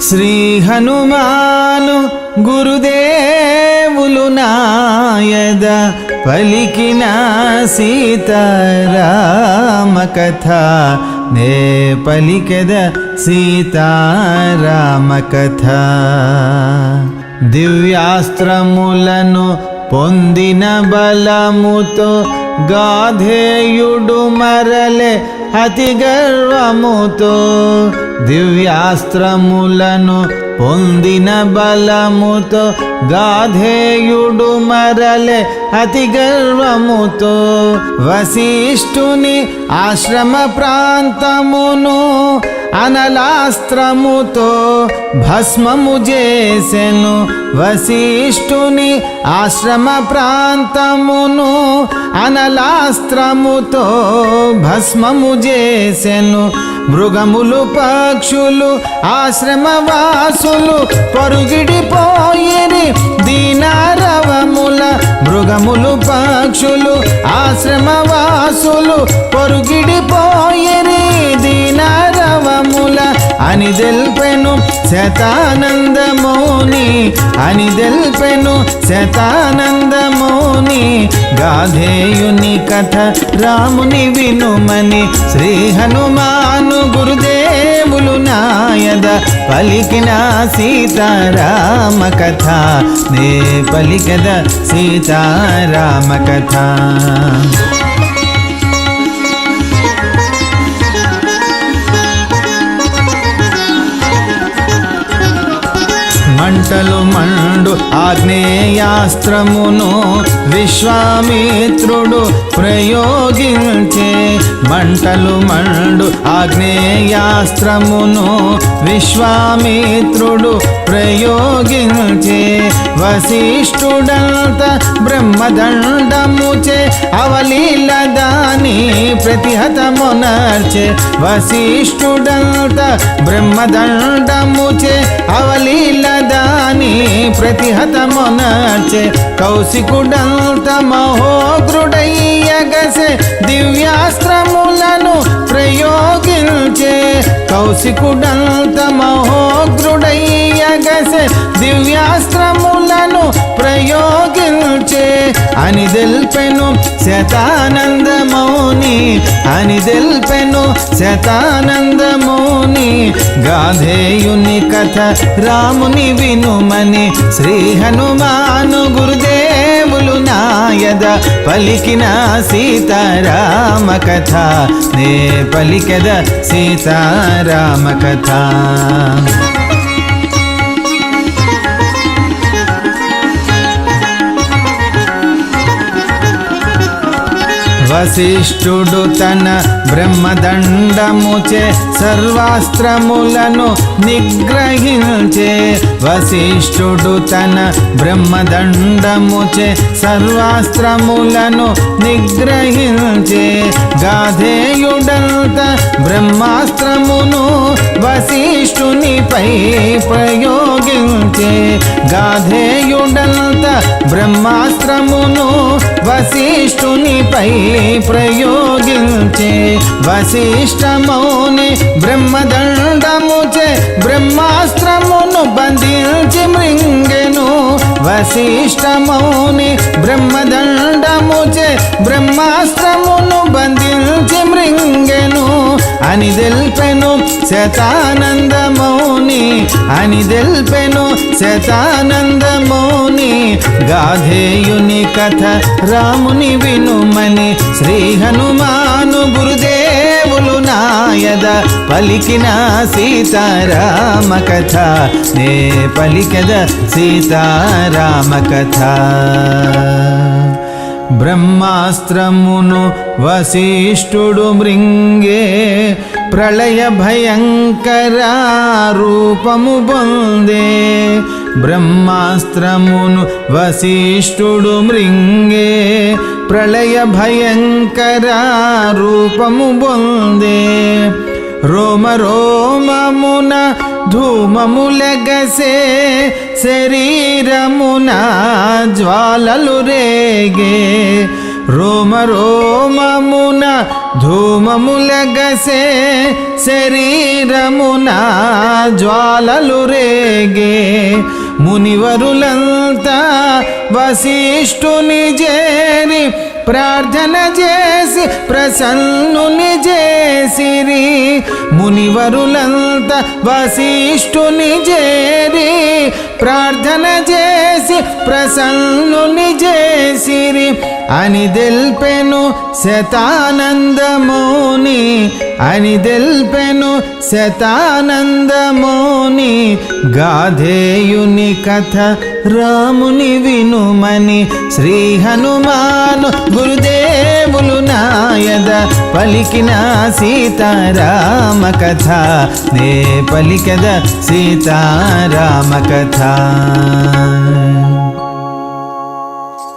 శ్రీ హనుమాను గురుదేవులు నాయద పలికిన సీతారామ కథ నే పలికెద సీతారామ కథ. దివ్యాస్త్రములను పొందిన బలముతో గాధేయుడు మరలే అతి గర్వముతో. దివ్యాస్త్రములను పొందిన బలముతో గాధేయుడు మరలే అతి గర్వముతో. వశిష్ఠుని ఆశ్రమ ప్రాంతమును అనలాస్త్రముతో భస్మము చేసెను. వశిష్ఠుని ఆశ్రమ ప్రాంతమును అనలాస్త్రముతో భస్మము చేసెను. మృగములు పక్షులు ఆశ్రమవాసులు పరుగిడిపోయిరి దీనారవముల. మృగములు పక్షులు ఆశ్రమవాసులు పరుగిడిపోయిరి దీనారవముల అని తెల్పెను శతానందమౌని. అని తెల్పెను శతానందమౌని. గాధేయుని కథ రాముని వినుమని శ్రీ హనుమాను గురుదేవులు నాయద పలికిన సీతారామ కథ నే పలికద సీతారామ కథ. మంటలు మండు ఆగ్నేయాస్త్రమును విశ్వామిత్రుడు ప్రయోగించే. మంటలు మండు ఆగ్నేయాస్త్రమును విశ్వామిత్రుడు ప్రయోగించే. వశిష్ఠుడంత బ్రహ్మదండముచే అవలీల దాని ప్రతిహతమునర్చే. వశిష్ఠుడంత బ్రహ్మదండముచే అవలీల దాని ప్రతిహతమునర్చే. కౌశికుడంత మహోగ్రుడయ్యగసే దివ్యాస్త్రములను ప్రయోగించే. కౌశికుడంత మహోగ్రుడయ్యగసే దివ్యాస్త్రములను ప్రయోగించే అని తెల్పెను శతానందమౌని. అని తెల్పెను శతానందమౌని. గాధేయుని కథ రాముని వినుమని శ్రీ హనుమాను గురుదేవులు నాయద పలికిన సీతారామ కథ నే పలికెద సీతారామ కథ. వశిష్ఠుడు తన బ్రహ్మదండముచే సర్వాస్త్రములను నిగ్రహించే. వశిష్ఠుడు తన బ్రహ్మదండముచే సర్వాస్త్రములను నిగ్రహించే. గాధేయుడంత బ్రహ్మాస్త్రమును వశిష్ఠునిపై ప్రయోగించే. గాధేయుడంత బ్రహ్మాస్త్రమును వశిష్ఠునిపై ప్రయోగించే. వశిష్ఠమౌని బ్రహ్మదండముచే బ్రహ్మాస్త్రమును బంధించి మృంగెను. వశిష్ఠమౌని బ్రహ్మదండముచే బ్రహ్మాస్త్రమును బంధించి మృంగెను అని తెల్పెను శతానందమౌని. అని తెల్పెను శతానందమౌని. గాధేయుని కథ రాముని వినుమని శ్రీ హనుమాను గురుదేవులు నాయద పలికిన సీతారామ కథ నే పలికద సీతారామ కథ. బ్రహ్మాస్త్రమును వశిష్ఠుడు మృంగే ప్రళయ భయంకర రూపము పొందే. బ్రహ్మాస్త్రమును వశిష్ఠుడు మృంగే ప్రళయ భయంకర రూపము పొందే. రోమ రోమమున ధూమములగసే శరీరమున జ్వాలలు రేగే. రోమ రోమమున ధూమములగసే శరీరమున జ్వాలలు రేగే మునివరులంతా వశిష్ఠుని చేరి ప్రార్థన చేసి ప్రసన్నుని చేసిరి. మునివరులంతా వశిష్ఠుని చేరి ప్రార్థన చేసి ప్రసన్నుని చేసిరి అని తెల్పెను శతానందముని. అని తెల్పెను శతానందముని. గాధేయుని కథ రాముని వినుమని శ్రీ హనుమాను గురుదేవులు నాయద పలికిన సీతారామ కథ. నే పలికద సీతారామ కథ.